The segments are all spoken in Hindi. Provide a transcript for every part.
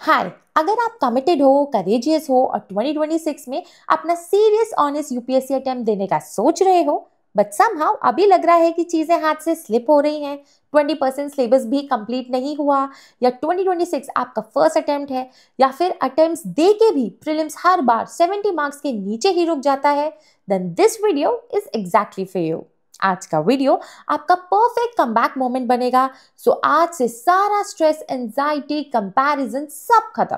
हाय। अगर आप कमिटेड हो, करेजियस हो और 2026 में अपना सीरियस ऑनेस्ट यूपीएससी अटेम्प्ट देने का सोच रहे हो, बट समहाउ अभी लग रहा है कि चीजें हाथ से स्लिप हो रही हैं, 20% सिलेबस भी कंप्लीट नहीं हुआ, या 2026 आपका फर्स्ट अटेम्प्ट है, या फिर अटेम्प्ट्स दे के भी प्रीलिम्स हर बार 70 मार्क्स के नीचे ही रुक जाता है, then this video is exactly for you. आज का वीडियो आपका परफेक्ट कमबैक मोमेंट बनेगा। सो आज से सारा स्ट्रेस, एंजाइटी, कंपैरिजन सब खत्म।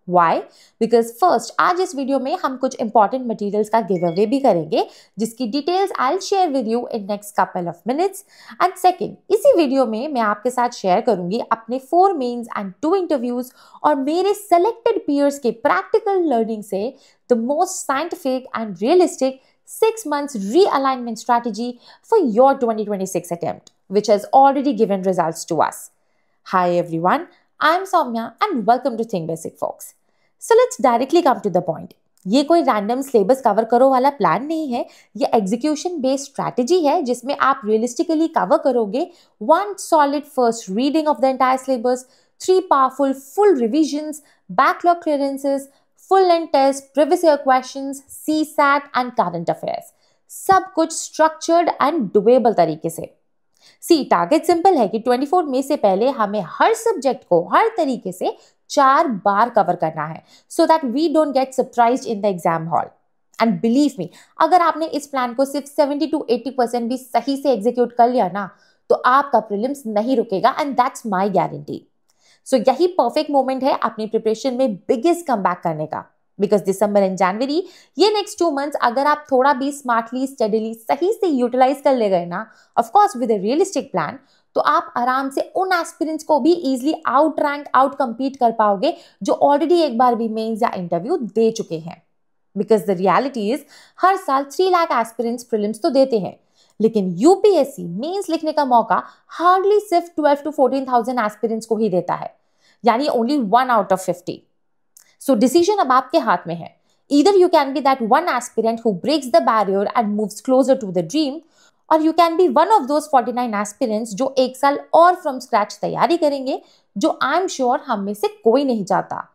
वाई? बिकॉज फर्स्ट, आज इस वीडियो में हम कुछ इंपॉर्टेंट मटेरियल्स का गिव अवे भी करेंगे, जिसकी details I will share with you in next couple of minutes. And second, इसी वीडियो में मैं आपके साथ शेयर करूंगी अपने 4 मेंस एंड 2 इंटरव्यूज और मेरे सेलेक्टेड पीयर्स के प्रैक्टिकल लर्निंग से the most scientific and realistic 6 months realignment strategy for your 2026 attempt, which has already given results to us. Hi everyone, I'm Soumya and welcome to Think Basic folks. So let's directly come to the point. ये कोई रैंडम सिलेबस कवर करो वाला प्लान नहीं है, ये एग्जीक्यूशन बेस्ड स्ट्रैटेजी है जिसमें आप रियलिस्टिकली कवर करोगे 1 solid first reading of the entire syllabus, 3 powerful full revisions, backlog clearances, full length test, previous year questions, CSAT and current affairs. सब कुछ स्ट्रक्चर्ड एंड डुएबल तरीके से। सी टारगेट सिंपल है कि 24 मई से पहले हमें हर सब्जेक्ट को हर तरीके से 4 बार कवर करना है, so that we don't get surprised in the exam hall. And believe me, अगर आपने इस प्लान को सिर्फ 70 to 80% भी सही से एग्जीक्यूट कर लिया ना, तो आपका प्रीलिम्स नहीं रुकेगा, एंड दैट्स माई गारंटी। सो यही परफेक्ट मोमेंट है अपनी प्रिपरेशन में बिगेस्ट कमबैक करने का। बिकॉज दिसंबर एंड जनवरी, ये नेक्स्ट 2 मंथ्स अगर आप थोड़ा भी स्मार्टली, स्टडीली, सही से यूटिलाइज कर ले गए ना, of course with a realistic plan, तो आप आराम से उन एस्पिरेंट्स को भी easily out rank, out compete कर पाओगे जो ऑलरेडी एक बार भी मेंस या इंटरव्यू दे चुके हैं। बिकॉज द रियलिटी इज, हर साल 3 लाख एस्पिरेंट्स प्रीलिम्स तो देते हैं, लेकिन यूपीएससी मेंस लिखने का मौका हार्डली सिर्फ 12 to 14,000 एस्पिरेंट्स को ही देता है, यानी only 1 out of 50। So decision अब आपके हाथ में है। Either you can be that one aspirant who breaks the barrier and moves closer to the dream, or you can be one of those 49 aspirants जो एक साल और from scratch तैयारी करेंगे, जो I'm sure हम में से कोई नहीं चाहता।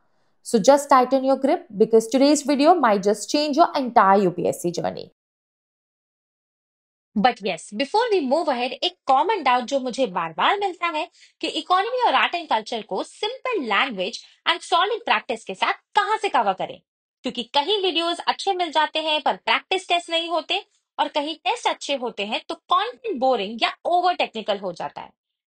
So just tighten your grip because today's video might just change your entire UPSC journey. But yes, before we move ahead, एक कॉमन डाउट जो मुझे बार बार मिलता है कि इकोनॉमी और आर्ट एंड कल्चर को simple language and solid practice के साथ कहाँ से कवर करें। क्योंकि कहीं वीडियोस अच्छे मिल जाते हैं पर प्रैक्टिस टेस्ट नहीं होते, और कहीं टेस्ट अच्छे होते हैं तो कंटेंट बोरिंग या ओवर टेक्निकल हो जाता है।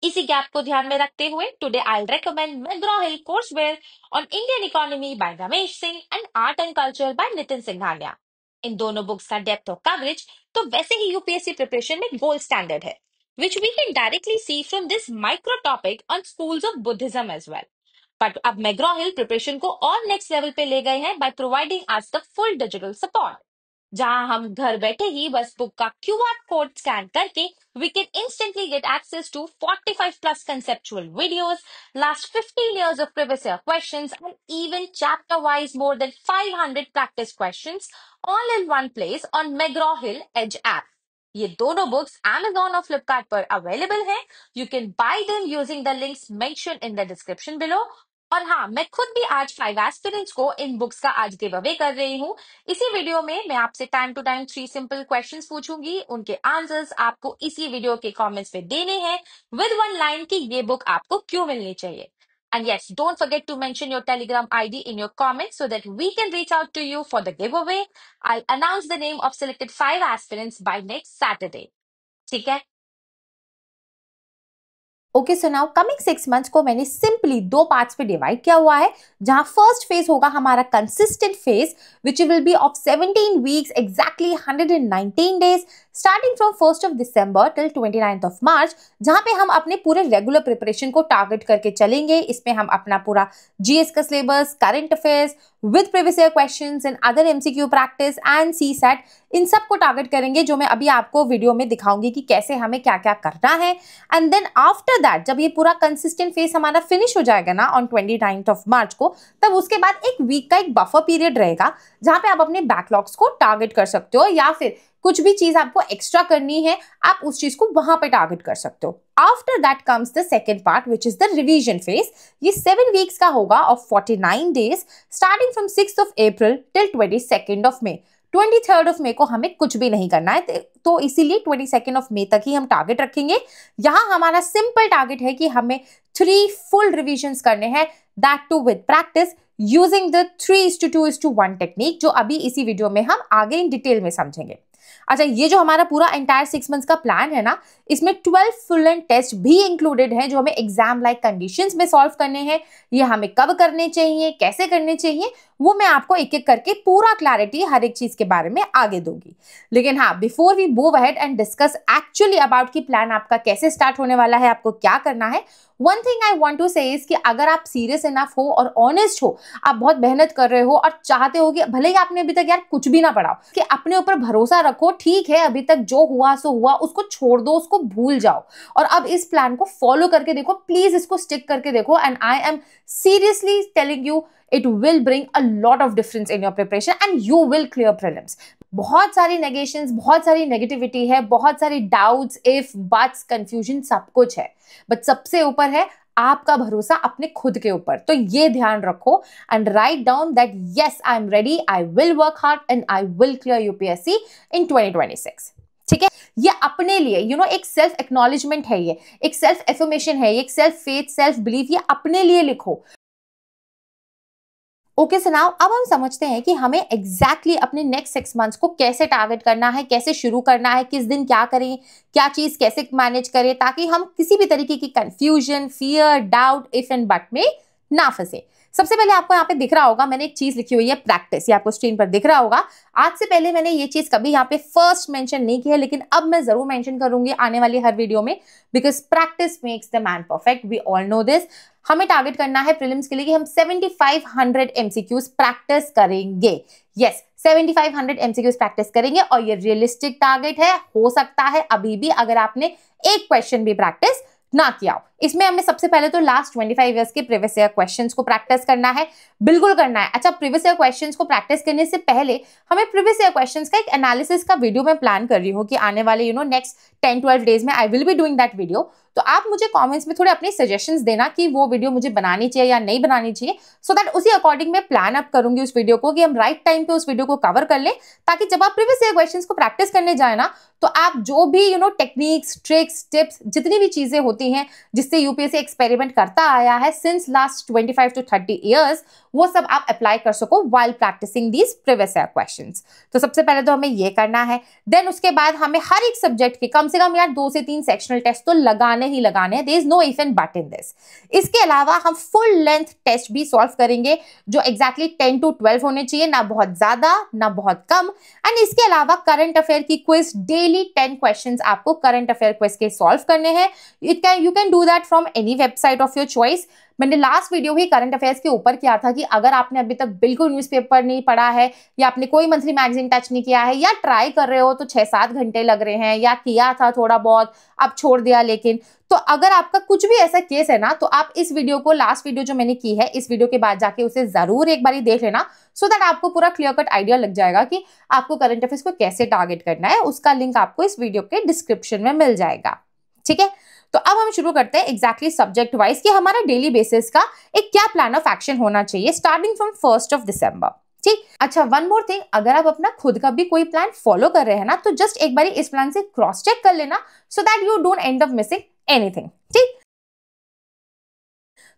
इसी गैप को ध्यान में रखते हुए today I recommend McGraw Hill courseware on Indian economy by Ramesh Singh and art and culture by Nitin Singhania. इन दोनों बुक्स का डेप्थ ऑफ कवरेज तो वैसे ही यूपीएससी प्रिपरेशन में गोल्ड स्टैंडर्ड है, which we can directly see from this micro topic on schools of Buddhism as well. But अब मैग्रॉ हिल प्रिपरेशन को और नेक्स्ट लेवल पे ले गए हैं by providing us the full digital support, जहां हम घर बैठे ही बस बुक का क्यूआर कोड स्कैन करके we can instantly get access to 45 plus conceptual videos, last 15 years of previous year questions, and even chapter wise more than 500 practice questions all in one place on McGraw Hill Edge app. ये दोनों बुक्स Amazon और Flipkart पर अवेलेबल हैं। You can buy them using the links mentioned in the description below. और हाँ, मैं खुद भी आज 5 एस्पिरेंट्स को इन बुक्स का आज गिव अवे कर रही हूँ। इसी वीडियो में मैं आपसे time to time 3 simple questions पूछूंगी, उनके आंसर्स आपको इसी वीडियो के कमेंट्स में देने हैं विद 1 लाइन कि ये बुक आपको क्यों मिलनी चाहिए। And yes, don't forget to mention your Telegram ID in your comments so that we can reach out to you for the giveaway. I'll announce the name of selected 5 aspirants by next Saturday. ठीक है? Okay, so now coming 6 months को मैंने सिंपली 2 पार्ट्स पे डिवाइड किया हुआ है, जहां फर्स्ट फेज होगा हमारा consistent phase, which will be of 17 weeks, exactly 119 days, starting from 1st of December till 29th of March, जहां पे हम अपने पूरे रेगुलर प्रिपरेशन को टारगेट करके चलेंगे। इसमें हम अपना पूरा जीएस का syllabus, current affairs with previous year questions and other MCQ practice and CSAT, इन सब को टारगेट करेंगे, जो मैं अभी आपको वीडियो में दिखाऊंगी कि कैसे हमें क्या क्या करना है। एंड देन आफ्टर दैट, जब ये पूरा कंसिस्टेंट फेज हमारा फिनिश हो जाएगा ना ऑन 29th of March को, तब उसके बाद एक वीक का एक बफर पीरियड रहेगा, जहां पे आप अपने बैकलॉग्स को टारगेट कर सकते हो, या फिर कुछ भी चीज आपको एक्स्ट्रा करनी है, आप उस चीज को वहां पे टारगेट कर सकते हो। After that comes the second part which is the revision phase. ये 7 वीक्स का होगा of 49 days starting from 6th of April till 22nd of May। 23rd of May को हमें कुछ भी नहीं करना है, तो इसीलिए 22nd of May तक ही हम टारगेट रखेंगे। यहाँ हमारा सिंपल टारगेट है कि हमें 3 फुल रिविजन्स करने हैं, that too with practice using the 3:2:1 technique, जो अभी इसी वीडियो में हम आगे इन डिटेल में समझेंगे। अच्छा, ये जो हमारा पूरा एंटायर 6 मंथ्स का प्लान है ना, इसमें 12 फुल एंड टेस्ट भी इंक्लूडेड हैं जो हमें एग्जाम लाइक कंडीशंस में सॉल्व करने हैं। ये हमें कब करने चाहिए, कैसे करने चाहिए, वो मैं आपको एक एक करके पूरा क्लैरिटी हर एक चीज के बारे में आगे दूंगी। लेकिन हाँ, before we move ahead and discuss actually about की प्लान आपका कैसे स्टार्ट होने वाला है, आपको क्या करना है, one thing I want to say is कि अगर आप सीरियस इनफ हो और ऑनेस्ट हो, आप बहुत मेहनत कर रहे हो और चाहते हो कि भले ही आपने अभी तक यार कुछ भी ना पढ़ा हो, कि अपने ऊपर भरोसा रखो, ठीक है अभी तक जो हुआ सो हुआ, उसको छोड़ दो, उसको भूल जाओ और अब इस प्लान को फॉलो करके देखो, प्लीज इसको स्टिक करके देखो। And I am seriously telling you, it will bring a lot of difference in your preparation and you will clear prelims। बहुत सारी नेगेशंस, बहुत सारी नेगेटिविटी है, बहुत सारी डाउट्स, इफ बट्स, कंफ्यूजन, सब कुछ है, बट सबसे ऊपर है आपका भरोसा अपने खुद के ऊपर। तो ये ध्यान रखो and write down that yes I am ready, I will work hard and I will clear UPSC इन 2026। ठीक है, ये अपने लिए एक सेल्फ एक्नॉलेजमेंट है, ये एक सेल्फ एफर्मेशन है, एक सेल्फ फेथ, सेल्फ बिलीफ, ये अपने लिए लिखो। ओके सो नाउ अब हम समझते हैं कि हमें एग्जैक्टली अपने नेक्स्ट 6 मंथ्स को कैसे टारगेट करना है, कैसे शुरू करना है, किस दिन क्या करें, क्या चीज कैसे मैनेज करें, ताकि हम किसी भी तरीके की confusion, fear, doubt, if and but में ना फंसे। सबसे पहले आपको यहाँ पे दिख रहा होगा, मैंने एक चीज लिखी हुई है प्रैक्टिस, ये आपको स्क्रीन पर दिख रहा होगा। आज से पहले मैंने ये चीज कभी यहाँ पे फर्स्ट मेंशन नहीं की है, लेकिन अब मैं जरूर मेंशन करूंगी आने वाली हर वीडियो में, because practice makes the man perfect, we all know this. हमें टारगेट करना है प्रीलिम्स के लिए कि हम 7500 एमसीक्यूज प्रैक्टिस करेंगे। यस, 7500 एमसीक्यूज प्रैक्टिस करेंगे और ये रियलिस्टिक टारगेट है। हो सकता है अभी भी अगर आपने एक क्वेश्चन भी प्रैक्टिस ना किया हो। इसमें हमें सबसे पहले तो लास्ट 25 इयर्स के प्रीवियस ईयर क्वेश्चंस को प्रैक्टिस करना है, बिल्कुल करना है। अच्छा, प्रीवियस ईयर क्वेश्चंस को प्रैक्टिस करने से पहले हमें प्रीवियस ईयर क्वेश्चंस का एक एनालिसिस का वीडियो मैं प्लान कर रही हूँ कि आने वाले नेक्स्ट 10-12 डेज में आई will be doing that video. तो आप मुझे कमेंट्स में थोड़े अपने सजेशंस देना कि वो वीडियो मुझे बनानी चाहिए या नहीं बनानी चाहिए, सो दैट उसी अकॉर्डिंग मैं प्लान अप करूंगी उस वीडियो को कि हम राइट टाइम पे उस वीडियो को कवर कर लें, ताकि जब आप प्रीवियस ईयर क्वेश्चंस को प्रैक्टिस करने जाए ना, तो आप जो भी टेक्निक्स, ट्रिक्स, टिप्स, जितनी भी चीजें होती हैं जिससे यूपीएससी एक्सपेरिमेंट करता आया है सिंस लास्ट 25 to 30 ईयर्स, वो सब आप अप्लाई कर सको while practising these previous year questions. तो सबसे पहले तो हमें ये करना है। देन उसके बाद हमें हर एक सब्जेक्ट के कम से कम यार 2 से 3 सेक्शनल टेस्ट तो लगाने ही लगाने हैं, there is no if and but in this. इसके अलावा हम फुल लेंथ टेस्ट भी सॉल्व करेंगे जो एग्जैक्टली 10 to 12 होने चाहिए, ना बहुत ज्यादा ना बहुत कम। एंड इसके अलावा करंट अफेयर की क्विज, डेली 10 क्वेश्चंस आपको करंट अफेयर क्विज के सॉल्व करने हैं। You can do that from any website of your choice. मैंने लास्ट वीडियो ही करंट अफेयर्स के ऊपर किया था कि अगर आपने अभी तक बिल्कुल न्यूज़पेपर नहीं पढ़ा है, या आपने कोई मंथली मैगजीन टच नहीं किया है, या ट्राई कर रहे हो तो 6-7 घंटे लग रहे हैं, या किया था थोड़ा बहुत अब छोड़ दिया, लेकिन तो अगर आपका कुछ भी ऐसा केस है ना, तो आप इस वीडियो को, लास्ट वीडियो जो मैंने की है, इस वीडियो के बाद जाके उसे जरूर एक बारी देख लेना, सो दैट आपको पूरा क्लियर कट आइडिया लग जाएगा कि आपको करंट अफेयर्स को कैसे टारगेट करना है। उसका लिंक आपको इस वीडियो के डिस्क्रिप्शन में मिल जाएगा। ठीक है, तो अब हम शुरू करते हैं एग्जैक्टली सब्जेक्ट वाइज कि हमारा डेली बेसिस का एक क्या प्लान ऑफ एक्शन होना चाहिए starting from 1st of December। ठीक, अच्छा, वन मोर थिंग, अगर आप अपना खुद का भी कोई प्लान फॉलो कर रहे हैं ना, तो जस्ट एक बारी इस प्लान से क्रॉस चेक कर लेना, so that you don't and up missing anything. ठीक,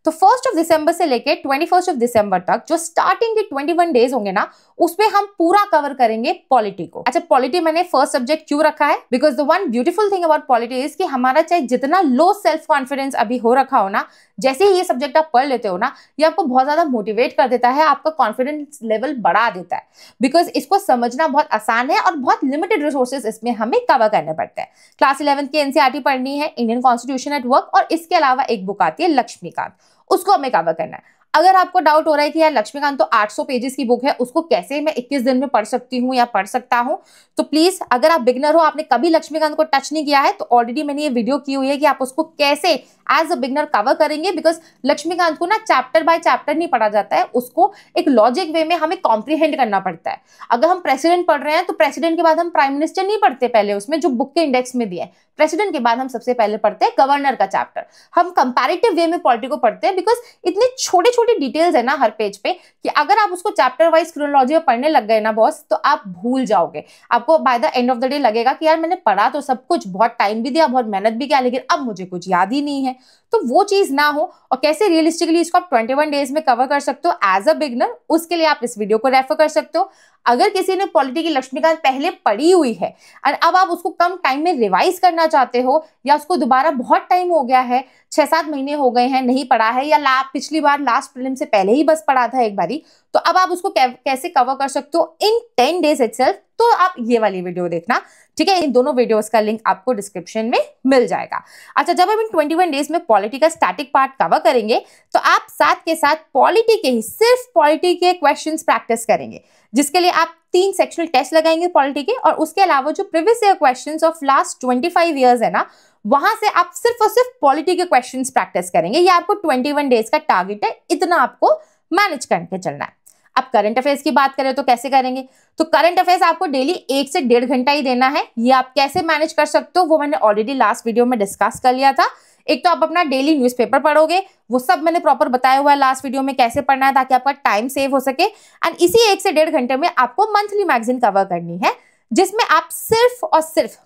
तो 1st of December से लेके 21st of December तक जो स्टार्टिंग के 21 डेज होंगे ना, उसमें हम पूरा कवर करेंगे पॉलिटी को। अच्छा, पॉलिटी मैंने फर्स्ट सब्जेक्ट क्यों रखा है? Because the one beautiful thing about polity is कि हमारा चाहे जितना लो सेल्फ कॉन्फिडेंस अभी हो रखा हो ना, जैसे ही ये सब्जेक्ट आप पढ़ लेते हो ना, ये आपको बहुत ज्यादा मोटिवेट कर देता है, आपका कॉन्फिडेंस लेवल बढ़ा देता है। बिकॉज इसको समझना बहुत आसान है और बहुत लिमिटेड रिसोर्सेज इसमें हमें कवर करने पड़ते हैं। क्लास 11 की एनसीईआरटी पढ़नी है, इंडियन कॉन्स्टिट्यूशन एट वर्क, और इसके अलावा एक बुक आती है लक्ष्मीकांत, उसको हमें कवर करना है। अगर आपको डाउट हो रहा है कि यार लक्ष्मीकांत तो 800 पेजेस की बुक है, उसको कैसे मैं 21 दिन में पढ़ सकती हूँ या पढ़ सकता हूँ, तो प्लीज अगर आप बिगनर हो, आपने कभी लक्ष्मीकांत को टच नहीं किया है, तो ऑलरेडी मैंने ये वीडियो की हुई है कि आप उसको कैसे एज अ बिगनर कवर करेंगे। बिकॉज लक्ष्मीकांत को ना चैप्टर बाय चैप्टर नहीं पढ़ा जाता है, उसको एक लॉजिक वे में हमें कॉम्प्रीहेंड करना पड़ता है। अगर हम प्रेसिडेंट पढ़ रहे हैं, तो प्रेसिडेंट के बाद हम प्राइम मिनिस्टर नहीं पढ़ते पहले उसमें, जो बुक के इंडेक्स में दिए, प्रेसिडेंट के बाद हम सबसे पहले पढ़ते हैं गवर्नर का चैप्टर। हम कंपैरेटिव वे में पॉलिटी को पढ़ते हैं बिकॉज इतने छोटे छोटे डिटेल्स है ना हर पेज पे कि अगर आप उसको चैप्टर वाइज क्रोनोलॉजी में पढ़ने लग गए ना बॉस, तो आप भूल जाओगे। आपको by the end of the day लगेगा कि यार मैंने पढ़ा तो सब कुछ, बहुत टाइम भी दिया, बहुत मेहनत भी किया, लेकिन अब मुझे कुछ याद ही नहीं है। तो वो चीज ना हो, और कैसे रियलिस्टिकली इसको आप 21 डेज में कवर कर सकते हो एज अ बिगनर, उसके लिए आप इस वीडियो को रेफर कर सकते हो। अगर किसी ने पॉलिटी की लक्ष्मीकांत पहले पढ़ी हुई है और अब आप उसको कम टाइम में रिवाइज करना चाहते हो, या उसको दोबारा बहुत टाइम हो गया है, 6-7 महीने हो गए हैं नहीं पढ़ा है, या पिछली बार लास्ट प्रीलिम से पहले ही बस पढ़ा था एक बारी, तो अब आप उसको कैसे कवर कर सकते हो इन 10 डेज इटसेल्फ, तो आप ये वाली वीडियो देखना, ठीक है। इन दोनों वीडियोस का लिंक आपको डिस्क्रिप्शन में मिल जाएगा। अच्छा, जब हम इन 21 डेज में पॉलिटी का स्टैटिक पार्ट कवर करेंगे, तो आप साथ के साथ पॉलिटी के ही, सिर्फ पॉलिटी के क्वेश्चंस प्रैक्टिस करेंगे, जिसके लिए आप 3 सेक्शनल टेस्ट लगाएंगे पॉलिटी के, और उसके अलावा जो previous year questions of last 25 years है ना, वहां से आप सिर्फ और सिर्फ पॉलिटी के क्वेश्चंस प्रैक्टिस करेंगे। ये आपको 21 डेज का टारगेट है, इतना आपको मैनेज करके चलना है। अब करंट अफेयर्स की बात करें तो कैसे करेंगे, तो करंट अफेयर्स आपको डेली 1 से 1.5 घंटा ही देना है। ये आप कैसे मैनेज कर सकते हो वो मैंने ऑलरेडी लास्ट वीडियो में डिस्कस कर लिया था। एक तो आप अपना डेली न्यूज़पेपर पढ़ोगे, वो सब मैंने प्रॉपर बताया हुआ है लास्ट वीडियो में कैसे पढ़ना है, ताकि आपका टाइम सेव हो सके। एंड इसी 1 से 1.5 घंटे में आपको मंथली मैगजीन कवर करनी है, जिसमें आप सिर्फ और सिर्फ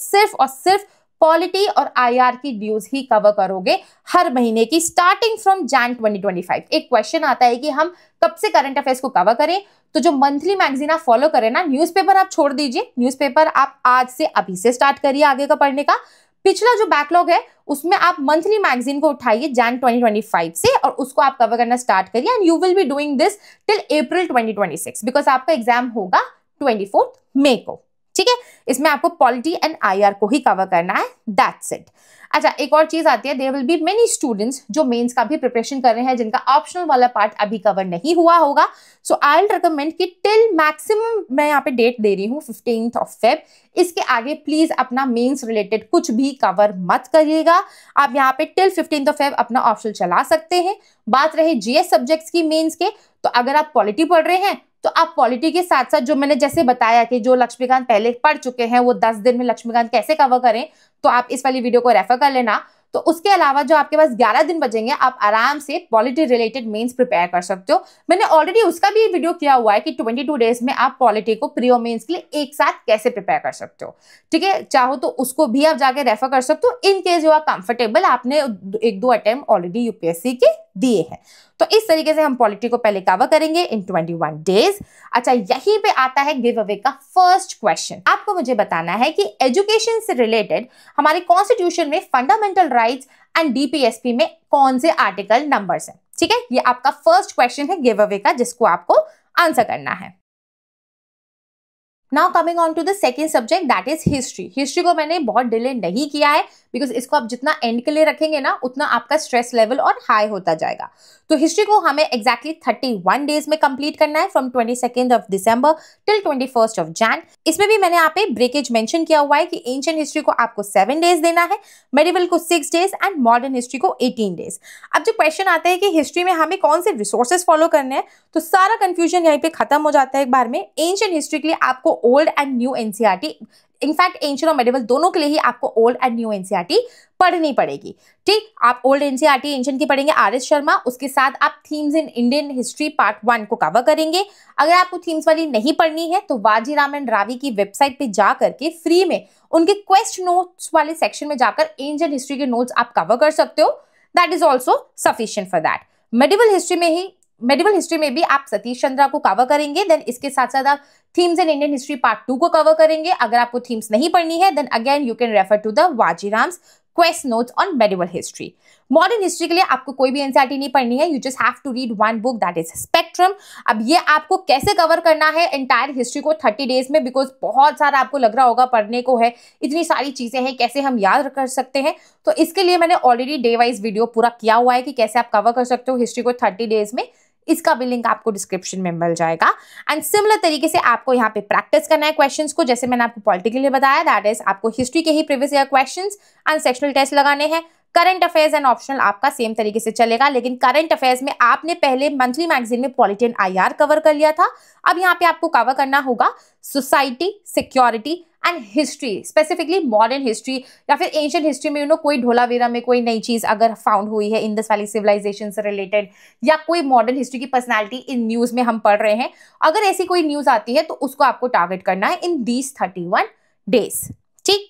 सिर्फ और सिर्फ पॉलिटी और आईआर की ड्यूज ही कवर करोगे हर महीने की, स्टार्टिंग फ्रॉम जैन 2025। एक क्वेश्चन आता है कि हम कब से करंट अफेयर्स को कवर करें, तो जो मंथली मैगजीन आप फॉलो करें ना, न्यूज़पेपर आप छोड़ दीजिए, न्यूज़पेपर आप आज से अभी से स्टार्ट करिए आगे का पढ़ने का। पिछला जो बैकलॉग है उसमें आप मंथली मैगजीन को उठाइए जैन 2025 से, और उसको आप कवर करना स्टार्ट करिए, and you will be doing this till April 2026, because आपका एग्जाम होगा 24 मई को, ठीक है। इसमें आपको पॉलिटी एंड आईआर को ही कवर करना है, दैट्स इट। अच्छा, एक और चीज आती है, there will be many students जो मेंस का भी प्रिपरेशन कर रहे हैं, जिनका ऑप्शनल वाला पार्ट अभी कवर नहीं हुआ होगा। सो आई विल रिकमेंड कि टिल मैक्सिमम, मैं यहाँ पे डेट दे रही हूँ 15 Feb, इसके आगे प्लीज अपना मेंस रिलेटेड कुछ भी कवर मत करिएगा। आप यहाँ पे टिल 15 Feb अपना ऑप्शनल चला सकते हैं। बात रहे जीएस सब्जेक्ट्स की मेंस के, तो अगर आप पॉलिटी पढ़ रहे हैं तो आप पॉलिटी के साथ साथ जो मैंने जैसे बताया कि जो लक्ष्मीकांत पहले पढ़ चुके हैं वो 10 दिन में लक्ष्मीकांत कैसे कवर करें, तो आप इस वाली वीडियो को रेफर कर लेना। तो उसके अलावा जो आपके पास 11 दिन बचेंगे, आप आराम से पॉलिटी रिलेटेड मेंस प्रिपेयर कर सकते हो। मैंने ऑलरेडी उसका भी वीडियो किया हुआ है कि 22 डेज में आप पॉलिटी को प्री और मेंस के लिए एक साथ कैसे प्रिपेयर कर सकते हो, ठीक है। चाहो तो उसको भी आप जाके रेफर कर सकते हो, in case you are comfortable, आपने 1-2 अटेम्प्ट ऑलरेडी यूपीएससी के दिए हैं। तो इस तरीके से हम पॉलिटी को पहले कवर करेंगे इन 21 डेज। अच्छा, यहीं पे आता है गिव अवे का फर्स्ट क्वेश्चन। आपको मुझे बताना है कि एजुकेशन से रिलेटेड हमारे कॉन्स्टिट्यूशन में फंडामेंटल राइट्स एंड डीपीएसपी में कौन से आर्टिकल नंबर्स हैं, ठीक है। ये आपका फर्स्ट क्वेश्चन है गिव अवे का, जिसको आपको आंसर करना है। Now coming on to the second subject, that is history. History को मैंने बहुत डिले नहीं किया है, बिकॉज इसको आप जितना एंड के लिए रखेंगे ना, उतना आपका स्ट्रेस लेवल और हाई होता जाएगा। तो हिस्ट्री को हमें एग्जैक्टली 31 डेज में कंप्लीट करना है, फ्रॉम 22 दिसंबर टिल 21 जैन। इसमें भी मैंने यहाँ पे ब्रेकेज मेंशन किया हुआ है कि एंशिएंट हिस्ट्री को आपको 7 डेज देना है, मेडिवल को 6 डेज एंड मॉडर्न हिस्ट्री को 18 डेज। अब जो क्वेश्चन आता है कि हिस्ट्री में हमें कौन से रिसोर्सेज फॉलो करने हैं, तो सारा कंफ्यूजन यहीं पे खत्म हो जाता है एक बार में। एंशिएंट हिस्ट्री के लिए आपको old and new NCERT, in fact ancient और मेडिवल दोनों के लिए ही आपको ओल्ड एंड न्यू एनसीईआरटी पढ़नी पड़ेगी, ठीक। आप ओल्ड एनसीईआरटी एंशिएंट की पढ़ेंगे आर.एस. शर्मा, उसके साथ आप themes in Indian history part 1 को कवर करेंगे। अगर आपको थीम्स वाली नहीं पढ़नी है तो वाजीराम एंड रावी की वेबसाइट पे जा करके फ्री में उनके क्वेस्ट नोट्स वाले सेक्शन में जाकर एंशिएंट हिस्ट्री के नोट्स आप कवर कर सकते हो, that is also sufficient for that. Medieval history में भी आप सतीश चंद्रा को कवर करेंगे, देन इसके साथ साथ आप themes in Indian history part 2 को कवर करेंगे। अगर आपको थीम्स नहीं पढ़नी है, then again you can refer to the Vajiram's Quest notes on medieval history. Modern history के लिए आपको कोई भी एनसीईआरटी नहीं पढ़नी है, you just have to read one book, that is Spectrum. अब ये आपको कैसे कवर करना है एंटायर हिस्ट्री को 30 डेज में, बिकॉज बहुत सारा आपको लग रहा होगा पढ़ने को है, इतनी सारी चीजें हैं, कैसे हम याद कर सकते हैं। तो इसके लिए मैंने ऑलरेडी डे वाइज वीडियो पूरा किया हुआ है कि कैसे आप कवर कर सकते हो हिस्ट्री को 30 डेज में। इसका भी लिंक आपको डिस्क्रिप्शन में मिल जाएगा। एंड सिमिलर तरीके से आपको यहाँ पे प्रैक्टिस करना है क्वेश्चंस को, जैसे मैंने आपको पॉलिटी के लिए बताया, दैट इज आपको हिस्ट्री के ही previous year questions and sectional test लगाने हैं। करंट अफेयर्स एंड ऑप्शनल आपका सेम तरीके से चलेगा, लेकिन करंट अफेयर्स में आपने पहले मंथली मैगजीन में पॉलिटी एंड आईआर कवर कर लिया था। अब यहाँ पे आपको कवर करना होगा society, security and history, specifically modern history या फिर एंशिएंट हिस्ट्री में कोई ढोलावीरा में कोई नई चीज अगर फाउंड हुई है इंडस वैली सिविलाइजेशन से रिलेटेड, या कोई मॉडर्न हिस्ट्री की पर्सनालिटी इन न्यूज में हम पढ़ रहे हैं, अगर ऐसी कोई न्यूज आती है तो उसको आपको टारगेट करना है इन दीज 31 डेज। ठीक।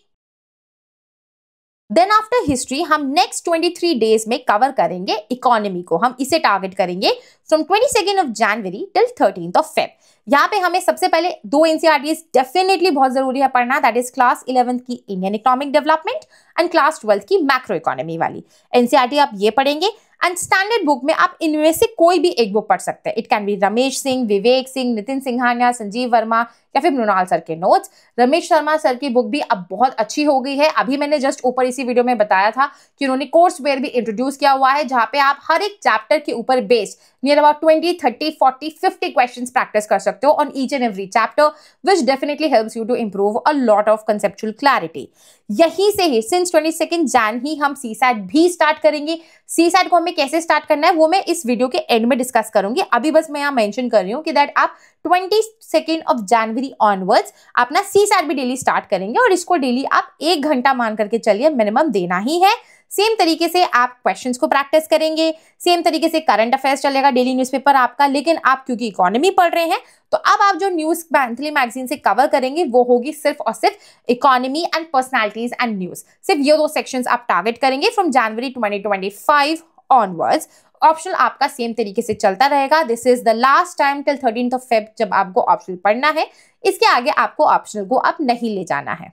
देन आफ्टर हिस्ट्री हम नेक्स्ट 23 डेज में कवर करेंगे इकोनॉमी को। हम इसे टारगेट करेंगे from 22 of January till 13 of Feb. यहाँ पे हमें सबसे पहले दो एनसीईआरटीज डेफिनेटली बहुत जरूरी है पढ़ना, दैट इज क्लास 11th की Indian economic development and class 12th की मैक्रो इकोनॉमी वाली एनसीईआरटी आप ये पढ़ेंगे। एंड स्टैंडर्ड बुक में आप इनमें से कोई भी एक बुक पढ़ सकते हैं। It can be Ramesh Singh, Vivek Singh, Nitin Singhania, Sanjeev Verma या फिर मृणाल सर के नोट्स। रमेश शर्मा सर की बुक भी अब बहुत अच्छी हो गई है। अभी मैंने जस्ट ऊपर इसी वीडियो में बताया था कि उन्होंने कोर्स वेयर भी इंट्रोड्यूस किया हुआ है, जहां पे आप हर एक चैप्टर के ऊपर based near about 20, 30, 40, 50 questions practice कर सकते हो on each and every chapter, which definitely helps you to improve a lot of conceptual clarity. यहीं से ही सिंस 22 जैन ही हम सीसैट भी स्टार्ट करेंगे। सीसैट को हमें कैसे स्टार्ट करना है वो मैं इस वीडियो के एंड में डिस्कस करूंगी। अभी बस मैं यहाँ मेंशन कर रही हूँ कि दैट आप 22 ऑफ जनवरी ऑनवर्ड्स अपना सीसैट भी डेली स्टार्ट करेंगे, और इसको डेली आप 1 घंटा मान करके चलिए मिनिमम देना ही है। सेम तरीके से आप क्वेश्चंस को प्रैक्टिस करेंगे, सेम तरीके से करंट अफेयर्स चलेगा, डेली न्यूज़पेपर आपका। लेकिन आप क्योंकि इकोनॉमी पढ़ रहे हैं तो अब आप जो न्यूज मंथली मैगजीन से कवर करेंगे वो होगी सिर्फ और सिर्फ economy and personalities and news. सिर्फ ये दो सेक्शंस आप टारगेट करेंगे फ्रॉम जनवरी 2025 ऑनवर्ड्स। ऑप्शनल आपका सेम तरीके से चलता रहेगा। This is the last time till 13 of Feb जब आपको ऑप्शनल पढ़ना है। इसके आगे आपको ऑप्शनल को अब नहीं ले जाना है,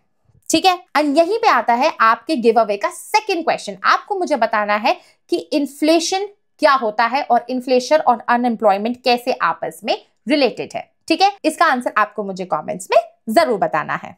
ठीक है। एंड यहीं पे आता है आपके गिव अवे का सेकंड क्वेश्चन। आपको मुझे बताना है कि इन्फ्लेशन क्या होता है और इन्फ्लेशन और अनएम्प्लॉयमेंट कैसे आपस में रिलेटेड है, ठीक है। इसका आंसर आपको मुझे कमेंट्स में जरूर बताना है।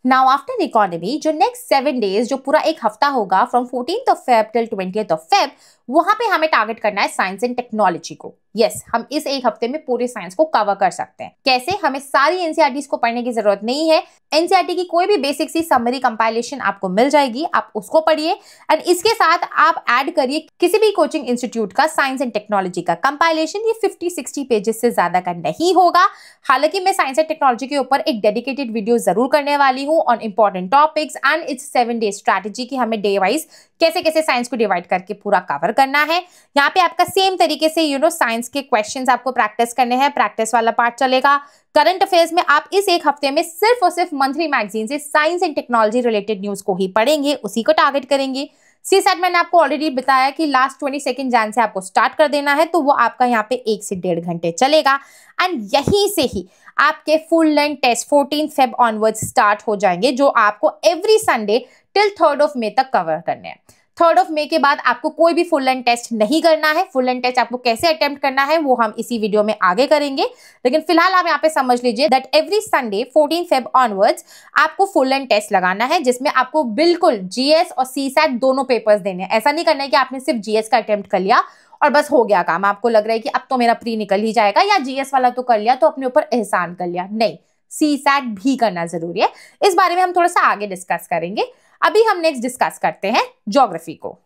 नाउ आफ्टर इकोनॉमी जो नेक्स्ट 7 डेज जो पूरा एक हफ्ता होगा from 14th of Feb till 20th of Feb, वहां पे हमें टारगेट करना है साइंस एंड टेक्नोलॉजी को। यस, हम इस एक हफ्ते में पूरे साइंस को कवर कर सकते हैं। कैसे? हमें सारी एनसीईआरटीज को पढ़ने की जरूरत नहीं है। एनसीईआरटी की कोई भी बेसिक सी समरी कंपाइलेशन आपको मिल जाएगी, आप उसको पढ़िए एंड इसके साथ आप ऐड करिए किसी भी कोचिंग इंस्टीट्यूट का साइंस एंड टेक्नोलॉजी का कंपाइलेशन। ये 50-60 पेजेस से ज्यादा का नहीं होगा। हालांकि मैं साइंस एंड टेक्नोलॉजी के ऊपर एक डेडिकेटेड वीडियो जरूर करने वाली हूँ on important topics and it's 7 day strategy की हमें डे वाइज कैसे कैसे साइंस को डिवाइड करके पूरा कवर करना है। यहाँ पे आपका सेम तरीके से साइंस के क्वेश्चंस आपको प्रैक्टिस करने हैं, प्रैक्टिस वाला पार्ट चलेगा। करंट अफेयर्स में आप इस एक हफ्ते में सिर्फ और सिर्फ मंथली मैगजीन से science and technology related news को ही पढ़ेंगे, उसी को टारगेट करेंगे। सीसैट मैंने आपको ऑलरेडी बताया कि लास्ट 22 जैन से आपको स्टार्ट कर देना है, तो वो आपका यहाँ पे 1 से 1.5 घंटे चलेगा। एंड यहीं से ही आपके full length test 14 Feb onwards start हो जाएंगे, जो आपको every Sunday till 3rd of May तक कवर करने हैं। 3rd ऑफ मे के बाद आपको कोई भी फुल लेंथ टेस्ट नहीं करना है। फुल लेंथ टेस्ट आपको कैसे अटेम्प्ट करना है वो हम इसी वीडियो में आगे करेंगे, लेकिन फिलहाल आप यहाँ पे समझ लीजिए that every Sunday 14 Feb onwards आपको फुल लेंथ टेस्ट लगाना है, जिसमें आपको बिल्कुल जीएस और सीसैट दोनों पेपर्स देने हैं। ऐसा नहीं करना है कि आपने सिर्फ जीएस का अटेम्प्ट कर लिया और बस हो गया काम, आपको लग रहा है कि अब तो मेरा प्री निकल ही जाएगा या जीएस वाला तो कर लिया तो अपने ऊपर एहसान कर लिया। नहीं, सीसैट भी करना जरूरी है। इस बारे में हम थोड़ा सा आगे डिस्कस करेंगे। अभी हम नेक्स्ट डिस्कस करते हैं ज्योग्राफी को।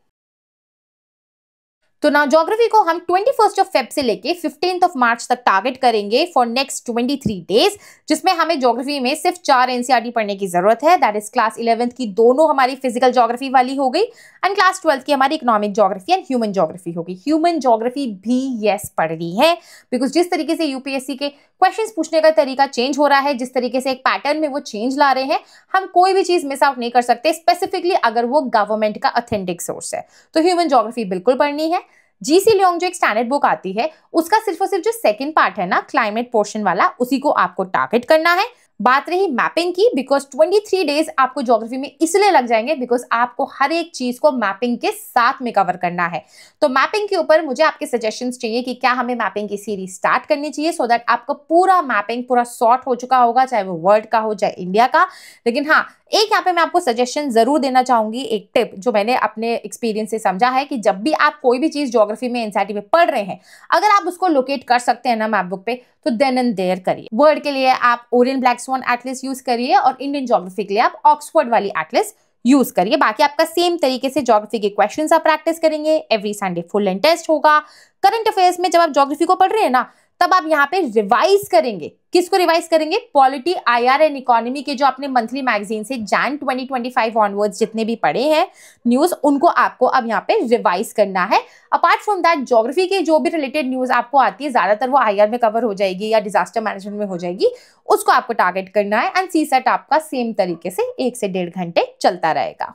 तो ना ज्योग्राफी को हम 21 ऑफ फेब से लेके 15th ऑफ मार्च तक टारगेट करेंगे फॉर नेक्स्ट 23 डेज, जिसमें हमें ज्योग्राफी में सिर्फ 4 एनसीईआरटी पढ़ने की जरूरत है। दैट इज क्लास 11th की दोनों हमारी फिजिकल ज्योग्राफी वाली हो गई एंड क्लास 12th की हमारी economic geography and human geography हो गई। ह्यूमन ज्योग्राफी भी यस पढ़नी है, बिकॉज जिस तरीके से यूपीएससी के क्वेश्चंस पूछने का तरीका चेंज हो रहा है, जिस तरीके से एक पैटर्न में वो चेंज ला रहे हैं, हम कोई भी चीज मिस आउट नहीं कर सकते, स्पेसिफिकली अगर वो गवर्नमेंट का ऑथेंटिक सोर्स है। तो ह्यूमन ज्योग्राफी बिल्कुल पढ़नी है। जीसी लियोंग जो एक स्टैंडर्ड बुक आती है, उसका सिर्फ और सिर्फ जो सेकंड पार्ट है ना, क्लाइमेट पोर्शन वाला, उसी को आपको टारगेट करना है। बात रही मैपिंग की, बिकॉज 23 डेज आपको ज्योग्राफी में इसलिए लग जाएंगे बिकॉज आपको हर एक चीज को मैपिंग के साथ में कवर करना है। तो मैपिंग के ऊपर मुझे आपके सजेशंस चाहिए कि क्या हमें मैपिंग की सीरीज स्टार्ट करनी चाहिए, सो दैट आपका पूरा मैपिंग पूरा सॉर्ट हो चुका होगा, चाहे वो वर्ल्ड का हो चाहे इंडिया का। लेकिन हाँ, एक यहाँ पे मैं आपको सजेशन जरूर देना चाहूंगी, एक टिप जो मैंने अपने एक्सपीरियंस से समझा है कि जब भी आप कोई भी चीज ज्योग्राफी में एनसीईआरटी में पढ़ रहे हैं, अगर आप उसको लोकेट कर सकते हैं ना मैप बुक पे, तो देन एंड देयर करिए। वर्ल्ड के लिए आप Orion black swan Atlas use करिए और इंडियन ज्योग्राफी के लिए आप ऑक्सफोर्ड वाली एटलस यूज करिए। बाकी आपका सेम तरीके से ज्योग्राफी के क्वेश्चंस आप प्रैक्टिस करेंगे। Every Sunday full length test होगा। करंट अफेयर्स में जब आप ज्योग्राफी को पढ़ रहे हैं ना, तब आप यहाँ पे रिवाइज करेंगे। किसको रिवाइज करेंगे? पॉलिटी, आईआर एंड इकोनॉमी के जो आपने मंथली मैगजीन से जैन 2025 ऑनवर्ड्स जितने भी पढ़े हैं न्यूज, उनको आपको अब यहाँ पे रिवाइज करना है। अपार्ट फ्रॉम दैट, ज्योग्राफी के जो भी रिलेटेड न्यूज आपको आती है, ज्यादातर वो आईआर में कवर हो जाएगी या डिजास्टर मैनेजमेंट में हो जाएगी, उसको आपको टारगेट करना है। एंड सीसेट आपका सेम तरीके से 1 से 1.5 घंटे चलता रहेगा।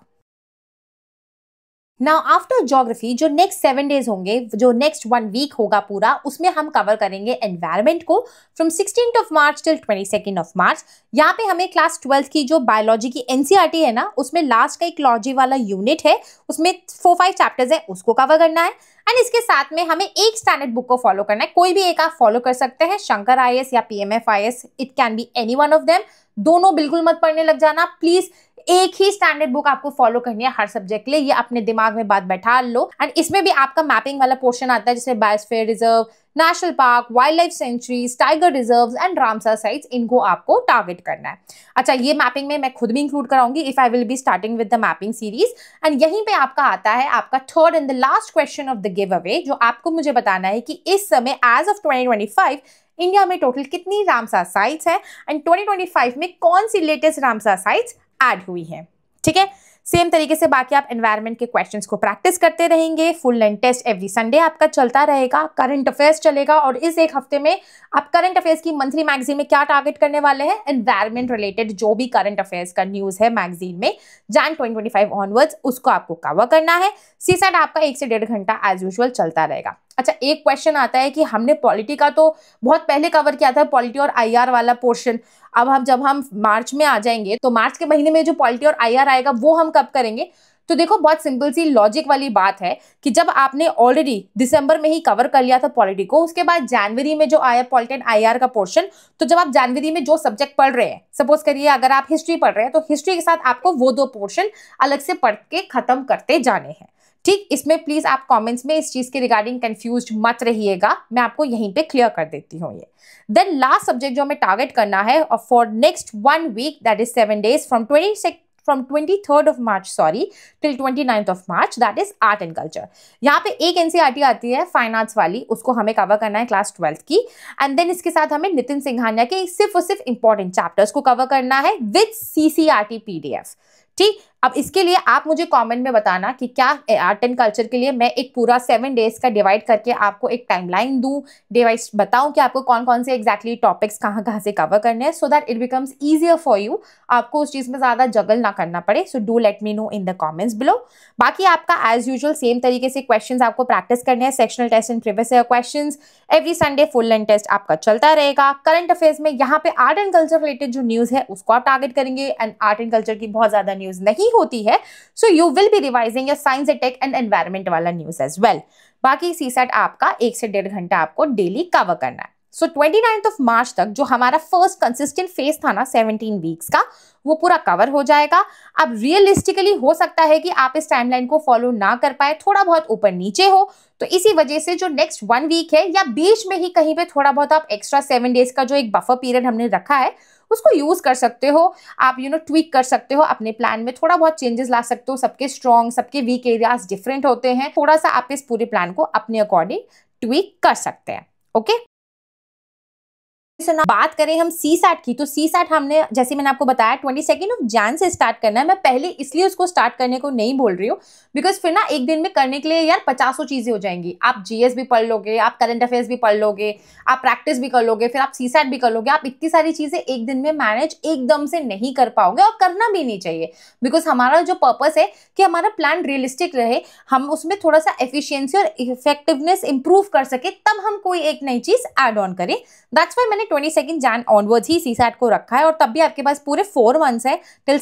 नाउ आफ्टर ज्योग्राफी जो नेक्स्ट 7 डेज होंगे, जो नेक्स्ट 1 वीक होगा पूरा, उसमें हम कवर करेंगे एनवायरमेंट को from 16th of March till 22nd of March. यहाँ पे हमें क्लास 12th की जो बायोलॉजी की एनसीईआरटी है ना, उसमें लास्ट का इकोलॉजी वाला यूनिट है, उसमें 4-5 चैप्टर्स है, उसको कवर करना है। एंड इसके साथ में हमें एक स्टैंडर्ड बुक को फॉलो करना है। कोई भी एक आप फॉलो कर सकते हैं, शंकर आईएएस या PMF IAS, it can be any one of them. दोनों बिल्कुल मत पढ़ने लग जाना प्लीज। एक ही स्टैंडर्ड बुक आपको फॉलो करनी है हर सब्जेक्ट के लिए, ये अपने दिमाग में बात बैठा लो। एंड इसमें भी आपका मैपिंग वाला पोर्शन आता है, जैसे biosphere reserve, national park, wild life sanctuaries, tiger reserves and Ramsar sites, इनको आपको टारगेट करना है। अच्छा, ये मैपिंग में मैं खुद भी इंक्लूड कराऊंगी if I will be starting with the mapping series. And यहीं पे आपका आता है आपका third and the last question of the giveaway, जो आपको मुझे बताना है कि इस समय एज ऑफ 2025 इंडिया में टोटल कितनी रामसर साइट्स है एंड 2025 में कौन सी लेटेस्ट रामसर साइट्स ऐड हुई है। ठीक है, सेम तरीके से बाकी आप एनवायरनमेंट के क्वेश्चंस को प्रैक्टिस करते रहेंगे। Full length test every Sunday आपका चलता रहेगा। करंट अफेयर्स चलेगा और इस एक हफ्ते में आप करंट अफेयर्स की मंथली मैगजीन में क्या टारगेट करने वाले हैं? एनवायरनमेंट रिलेटेड जो भी करंट अफेयर्स का न्यूज है मैगजीन में जैन 2025 ऑनवर्ड्स, उसको आपको कवर करना है। सीसेट आपका 1 से 1.5 घंटा एज यूजुअल चलता रहेगा। अच्छा, एक क्वेश्चन आता है कि हमने पॉलिटी का तो बहुत पहले कवर किया था, पॉलिटी और आईआर वाला पोर्शन। अब जब हम मार्च में आ जाएंगे तो मार्च के महीने में जो पॉलिटी और आईआर आएगा वो हम कब करेंगे? तो देखो, बहुत सिंपल सी लॉजिक वाली बात है कि जब आपने ऑलरेडी दिसंबर में ही कवर कर लिया था पॉलिटी को, उसके बाद जनवरी में जो आया पॉलिटी एंड आईआर का पोर्शन, तो जब आप जनवरी में जो सब्जेक्ट पढ़ रहे हैं, सपोज करिए अगर आप हिस्ट्री पढ़ रहे हैं, तो हिस्ट्री के साथ आपको वो 2 पोर्शन अलग से पढ़ के खत्म करते जाने हैं। ठीक, इसमें प्लीज आप कमेंट्स में इस चीज के रिगार्डिंग कंफ्यूज्ड मत रहिएगा, मैं आपको यहीं पे क्लियर कर देती हूँ ये। देन लास्ट सब्जेक्ट जो हमें टारगेट करना है और for next 1 week, that is 7 days from 23rd of March till 29th of March, that is art and culture. यहाँ पे एक एनसीईआरटी आती है फाइन आर्ट्स वाली, उसको हमें कवर करना है क्लास 12th की। एंड देन इसके साथ हमें नितिन सिंघानिया के सिर्फ और सिर्फ इंपॉर्टेंट चैप्टर्स को कवर करना है विद सीसीआरटी पीडीएफ। ठीक, अब इसके लिए आप मुझे कमेंट में बताना कि क्या आर्ट एंड कल्चर के लिए मैं एक पूरा 7 डेज का डिवाइड करके आपको एक टाइमलाइन दूं, डिवाइस बताऊं कि आपको कौन कौन से एग्जैक्टली टॉपिक्स कहाँ कहाँ से कवर करने हैं, so that it becomes easier for you, आपको उस चीज में ज्यादा जगल ना करना पड़े। सो do let me know in the comments below. बाकी आपका एज यूजुअल सेम तरीके से क्वेश्चंस आपको प्रैक्टिस करने हैं, sectional test and previous year questions. Every Sunday full length test आपका चलता रहेगा। करंट अफेयर्स में यहाँ पे आर्ट एंड कल्चर रिलेटेड जो न्यूज है उसको आप टारगेट करेंगे, एंड आर्ट एंड कल्चर की बहुत ज्यादा न्यूज नहीं होती है, so you will be revising your science and tech and environment वाला न्यूज as well। बाकी सीसेट आपका 1 से 1.5 घंटा आपको डेली कवर करना है। सो 29th of March तक जो हमारा फर्स्ट कंसिस्टेंट फेज था ना 17 वीक्स का, वो पूरा कवर हो जाएगा। अब रियलिस्टिकली हो सकता है कि आप इस टाइमलाइन को फॉलो ना कर पाए, थोड़ा बहुत ऊपर नीचे हो, तो इसी वजह से जो नेक्स्ट 1 वीक है या बीच में ही कहीं पे थोड़ा बहुत आप एक्स्ट्रा 7 डेज का जो एक बफर पीरियड हमने रखा है उसको यूज कर सकते हो। आप ट्वीक कर सकते हो अपने प्लान में, थोड़ा बहुत चेंजेस ला सकते हो। सबके स्ट्रॉन्ग, सबके वीक एरियाज डिफरेंट होते हैं, थोड़ा सा आप इस पूरे प्लान को अपने अकॉर्डिंग ट्वीक कर सकते हैं। ओके, बात करें हम सीसैट की, तो सीसैट हमने, जैसे मैंने आपको बताया, 22nd of Jan से स्टार्ट करना है। मैं पहले इसलिए उसको स्टार्ट करने को नहीं बोल रही हूँ बिकॉज फिर ना एक दिन में करने के लिए यार 50 चीजें हो जाएंगी। आप जीएस भी पढ़ लोगे, आप करंट अफेयर्स भी पढ़ लोगे, आप प्रैक्टिस भी कर लोगे, फिर आप सीसैट भी कर लोगे। आप इतनी सारी चीजें एक दिन में मैनेज एकदम से नहीं कर पाओगे, और करना भी नहीं चाहिए बिकॉज हमारा जो पर्पस है कि हमारा प्लान रियलिस्टिक रहे, हम उसमें थोड़ा सा एफिशिएंसी और इफेक्टिवनेस इंप्रूव कर सके, तब हम कोई एक नई चीज एड ऑन करें। दैट्स व्हाई मैंने 22nd Jan ऑनवर्ड्स ही सीसैट को रखा है, और तब भी आपके पास पूरे 4 मंथ्स है till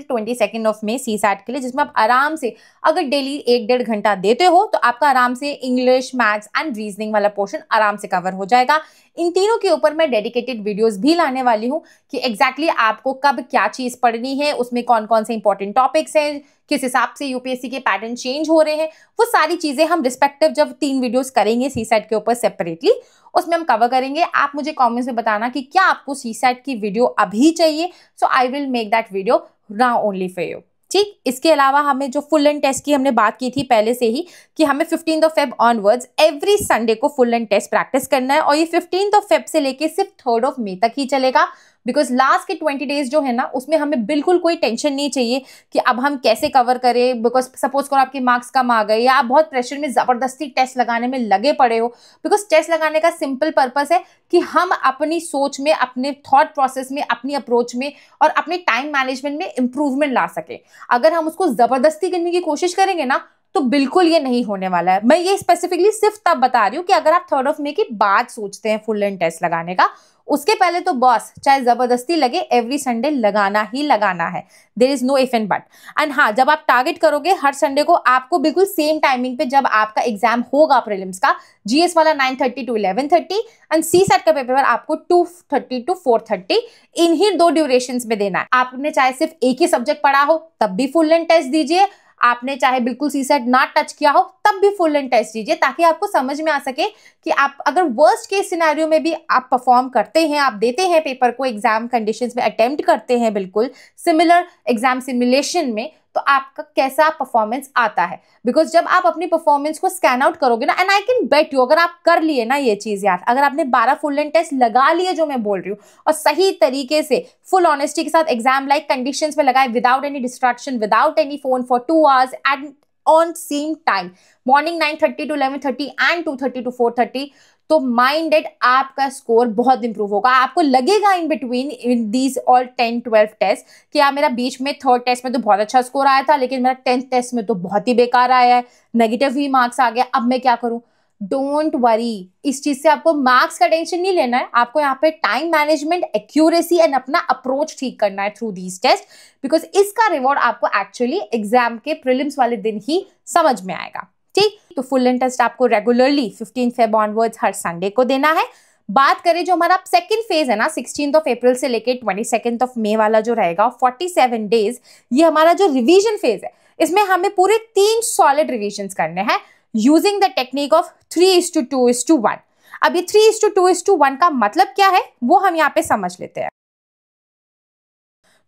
22nd of May CSAT के लिए, जिसमें आप आराम से अगर डेली 1-1.5 घंटा देते हो तो आपका आराम से इंग्लिश, मैथ्स एंड रीजनिंग वाला पोर्शन आराम से कवर हो जाएगा। इन तीनों के ऊपर मैं डेडिकेटेड वीडियोस भी लाने वाली हूँ कि एग्जैक्टली आपको कब क्या चीज पढ़नी है, उसमें कौन कौन से इंपॉर्टेंट टॉपिक्स हैं, किस हिसाब से यूपीएससी के पैटर्न चेंज हो रहे हैं, वो सारी चीजें हम रिस्पेक्टिव जब 3 वीडियोस करेंगे सीसैट के ऊपर सेपरेटली, उसमें हम कवर करेंगे। आप मुझे कमेंट्स में बताना कि क्या आपको सीसैट की वीडियो अभी चाहिए, so I will make that video now only for you. ठीक, इसके अलावा हमें जो फुल लेंथ टेस्ट की हमने बात की थी पहले से ही कि हमें 15 फेब ऑनवर्ड्स एवरी संडे को फुल लेंथ टेस्ट प्रैक्टिस करना है, और ये 15 फेब से लेके सिर्फ 3 मई तक ही चलेगा। बिकॉज लास्ट के 20 डेज जो है ना, उसमें हमें बिल्कुल कोई टेंशन नहीं चाहिए कि अब हम कैसे कवर करें, बिकॉज सपोज करो आपके मार्क्स कम आ गए या आप बहुत प्रेशर में जबरदस्ती टेस्ट लगाने में लगे पड़े हो। बिकॉज टेस्ट लगाने का सिंपल पर्पस है कि हम अपनी सोच में, अपने थॉट प्रोसेस में, अपनी अप्रोच में और अपने टाइम मैनेजमेंट में इंप्रूवमेंट ला सके। अगर हम उसको जबरदस्ती करने की कोशिश करेंगे ना, तो बिल्कुल ये नहीं होने वाला है। मैं ये स्पेसिफिकली सिर्फ तब बता रही हूँ कि अगर आप 3 मई की बाद सोचते हैं फुल लेंथ टेस्ट लगाने का, उसके पहले तो बॉस चाहे जबरदस्ती लगे एवरी संडे लगाना ही लगाना है। There is no if and but. And हाँ, जब आप टारगेट करोगे हर संडे को, आपको बिल्कुल सेम टाइमिंग पे जब आपका एग्जाम होगा प्रीलिम्स का, जीएस वाला 9:30 to 11:30 एंड सी सेट का पेपर आपको 2:30 to 4:30 इन्हीं 2 ड्यूरेशंस में देना है। आपने चाहे सिर्फ एक ही सब्जेक्ट पढ़ा हो तब भी फुल लेंथ टेस्ट दीजिए, आपने चाहे बिल्कुल सी सेट ना टच किया हो तब भी फुल लेंथ टेस्ट दीजिए, ताकि आपको समझ में आ सके कि आप अगर वर्स्ट केस सिनेरियो में भी आप परफॉर्म करते हैं, आप देते हैं पेपर को, एग्जाम कंडीशंस में अटेम्प्ट करते हैं बिल्कुल सिमिलर एग्जाम सिमुलेशन में, तो आपका कैसा परफॉर्मेंस आता है। बिकॉज जब आप अपनी परफॉर्मेंस को स्कैन आउट करोगे ना, and I can bet you, अगर आप कर लिए ना ये चीज यार, अगर आपने 12 फुल लेंथ टेस्ट लगा लिए जो मैं बोल रही हूँ, और सही तरीके से फुल ऑनेस्टी के साथ एग्जाम लाइक कंडीशंस में लगाए, without any distraction, without any phone for 2 hours and on same time, morning 9:30 to 11:30 and 2:30 to 4:30, तो माइंडेड आपका स्कोर बहुत इंप्रूव होगा। आपको लगेगा in between in these all 10-12 test कि यार मेरा बीच में 3rd टेस्ट में तो बहुत अच्छा स्कोर आया था, लेकिन मेरा 10th टेस्ट में तो बहुत ही बेकार आया है, नेगेटिव ही मार्क्स आ गया, अब मैं क्या करूं। डोंट वरी, इस चीज से आपको मार्क्स का टेंशन नहीं लेना है। आपको यहाँ पे टाइम मैनेजमेंट, एक्यूरेसी एंड अपना अप्रोच ठीक करना है थ्रू दीज टेस्ट, बिकॉज इसका रिवॉर्ड आपको एक्चुअली एग्जाम के प्रीलिम्स वाले दिन ही समझ में आएगा। ठीक, तो फुल लेंथ टेस्ट आपको रेगुलरली 15 फेब ऑनवर्ड्स हर संडे को देना है। बात करें जो हमारा सेकंड फेज है ना, 16 अप्रैल से लेके 22 मई वाला जो रहेगा 47 डेज, ये हमारा जो रिवीजन फेज है, इसमें हमें पूरे 3 सॉलिड रिविजन्स करने हैं यूजिंग द टेक्निक ऑफ 3:2:1। अब ये 3:2:1 का मतलब क्या है वो हम यहाँ पे समझ लेते हैं।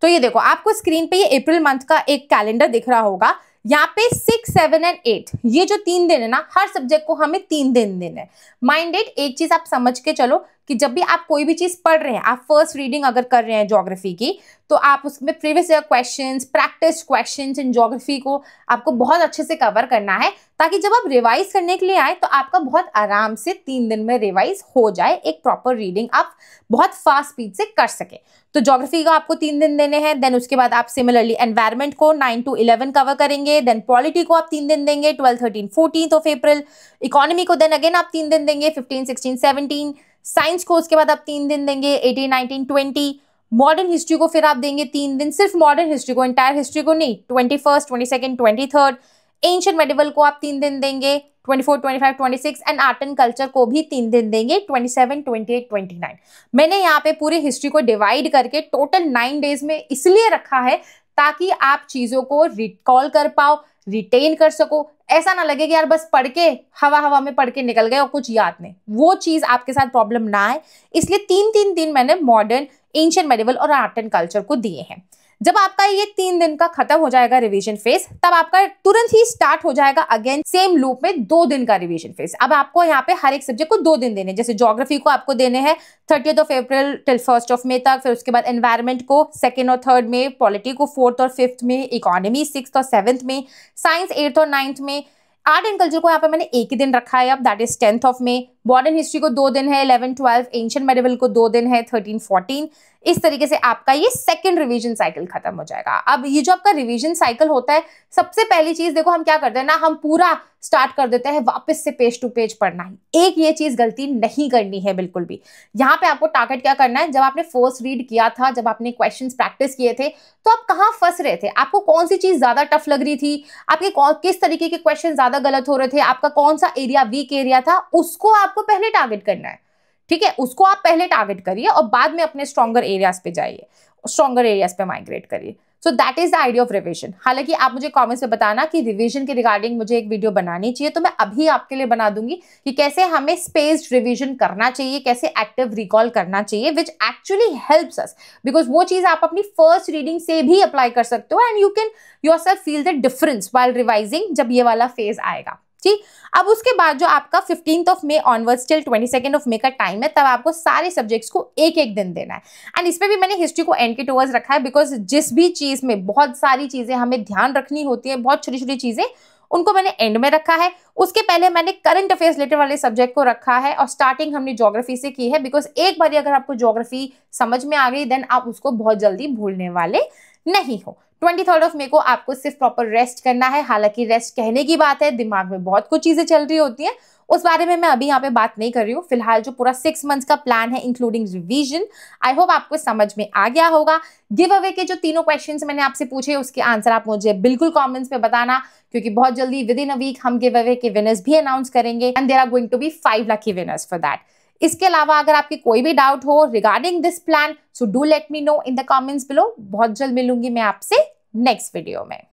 तो ये देखो, आपको स्क्रीन पे ये अप्रैल मंथ का एक कैलेंडर दिख रहा होगा। यहाँ पे 6, 7 एंड 8 ये जो 3 दिन है ना, हर सब्जेक्ट को हमें 3 दिन देने हैं। माइंडेड, एक चीज आप समझ के चलो कि जब भी आप कोई भी चीज पढ़ रहे हैं, आप फर्स्ट रीडिंग अगर कर रहे हैं ज्योग्राफी की, तो आप उसमें previous year questions, practice questions in geography को आपको बहुत अच्छे से कवर करना है, ताकि जब आप रिवाइज करने के लिए आए तो आपका बहुत आराम से 3 दिन में रिवाइज हो जाए, एक प्रॉपर रीडिंग आप बहुत फास्ट स्पीड से कर सके। तो ज्योग्राफी को आपको 3 दिन देने हैं। देन उसके बाद आप सिमिलरली एनवायरमेंट को 9 to 11 कवर करेंगे। देन पॉलिटी को आप 3 दिन देंगे, 12, 13, 14 अप्रैल। इकोनॉमी को देन अगेन आप 3 दिन देंगे, 15, 16, 17। साइंस को उसके बाद आप 3 दिन देंगे, 18, 19, 20। मॉडर्न हिस्ट्री को फिर आप देंगे 3 दिन, सिर्फ मॉडर्न हिस्ट्री को, इंटायर हिस्ट्री को नहीं, 21, 22, 23। एंशिएंट मेडिवल को आप 3 दिन देंगे, 24, 25, 26। एंड आर्ट एंड कल्चर को भी 3 दिन देंगे, 27, 28, 29। मैंने यहाँ पे पूरी हिस्ट्री को डिवाइड करके टोटल 9 डेज में इसलिए रखा है ताकि आप चीजों को रिकॉल कर पाओ, रिटेन कर सको। ऐसा ना लगे कि यार बस पढ़ के हवा में पढ़ के निकल गए और कुछ याद नहीं, वो चीज आपके साथ प्रॉब्लम ना आए, इसलिए 3-3 दिन मैंने मॉडर्न, एंशिएंट मेडिवल और आर्ट एंड कल्चर को दिए हैं। जब आपका ये 3 दिन का खत्म हो जाएगा रिवीजन फेज, तब आपका तुरंत ही स्टार्ट हो जाएगा अगेन सेम लूप में 2 दिन का रिवीजन फेज। अब आपको यहाँ पे हर एक सब्जेक्ट को 2 दिन देने, जैसे ज्योग्राफी को आपको देने हैं 30 अप्रैल टिल 1 मई तक, फिर उसके बाद एनवायरमेंट को 2 और 3 में, पॉलिटी को 4 और 5 में, इकोनॉमी 6 और 7 में, साइंस 8 और 9 में, आर्ट एंड कल्चर को यहाँ पे मैंने एक ही दिन रखा है अब, दैट इज 10 मई। मॉडर्न हिस्ट्री को 2 दिन है, 11, 12। एंशिएंट मेडिवल को 2 दिन है, 13, 14। इस तरीके से आपका ये सेकंड रिवीजन साइकिल खत्म हो जाएगा। अब ये जो आपका रिवीजन साइकिल होता है, सबसे पहली चीज देखो हम क्या करते हैं ना, हम पूरा स्टार्ट कर देते हैं वापस से पेज टू पेज पढ़ना ही। एक ये चीज गलती नहीं करनी है बिल्कुल भी। यहाँ पे आपको टारगेट क्या करना है, जब आपने फर्स्ट रीड किया था, जब आपने क्वेश्चंस प्रैक्टिस किए थे, तो आप कहाँ फंस रहे थे, आपको कौन सी चीज ज्यादा टफ लग रही थी, आपके किस तरीके के क्वेश्चन ज्यादा गलत हो रहे थे, आपका कौन सा एरिया वीक एरिया था, उसको आपको पहले टारगेट करना है। ठीक है, उसको आप पहले टारगेट करिए और बाद में अपने स्ट्रॉन्गर एरियाज पे जाइए, स्ट्रॉन्गर एरियाज पे माइग्रेट करिए। So that is the idea of revision. हालांकि आप मुझे कमेंट्स में बताना कि रिविजन के रिगार्डिंग मुझे एक वीडियो बनानी चाहिए, तो मैं अभी आपके लिए बना दूंगी कि कैसे हमें स्पेस्ड रिविजन करना चाहिए, कैसे एक्टिव रिकॉल करना चाहिए, which actually helps us, because वो चीज आप अपनी फर्स्ट रीडिंग से भी अप्लाई कर सकते हो and you can yourself feel the difference while revising जब ये वाला फेज आएगा। ठीक, अब उसके बाद जो आपका 15th of May onwards till 22nd of May का टाइम है, तब आपको सारे सब्जेक्ट्स को एक एक दिन देना है। एंड इसमें भी मैंने हिस्ट्री को एंड के टुवर्ड्स रखा है, बिकॉज जिस भी चीज में बहुत सारी चीजें हमें ध्यान रखनी होती है, बहुत छोटी छोटी चीजें, उनको मैंने एंड में रखा है। उसके पहले मैंने करंट अफेयर्स रिलेटेड वाले सब्जेक्ट को रखा है और स्टार्टिंग हमने ज्योग्राफी से की है, बिकॉज एक बार अगर आपको ज्योग्राफी समझ में आ गई देन आप उसको बहुत जल्दी भूलने वाले नहीं हो। 23rd ऑफ मे को आपको सिर्फ प्रॉपर रेस्ट करना है। हालांकि रेस्ट कहने की बात है, दिमाग में बहुत कुछ चीजें चल रही होती हैं, उस बारे में मैं अभी यहाँ पे बात नहीं कर रही हूँ। फिलहाल जो पूरा 6 मंथ्स का प्लान है इंक्लूडिंग रिवीजन, आई होप आपको समझ में आ गया होगा। गिव अवे के जो 3 क्वेश्चंस मैंने आपसे पूछे उसके आंसर आप मुझे बिल्कुल कमेंट्स में बताना, क्योंकि बहुत जल्दी विद इन अ वीक हम गिव अवे के विनर्स भी अनाउंस करेंगे and there are going to be 5 lucky winners for that. इसके अलावा अगर आपकी कोई भी डाउट हो regarding this plan, so do let me know in the comments below. बहुत जल्द मिलूंगी मैं आपसे नेक्स्ट वीडियो में।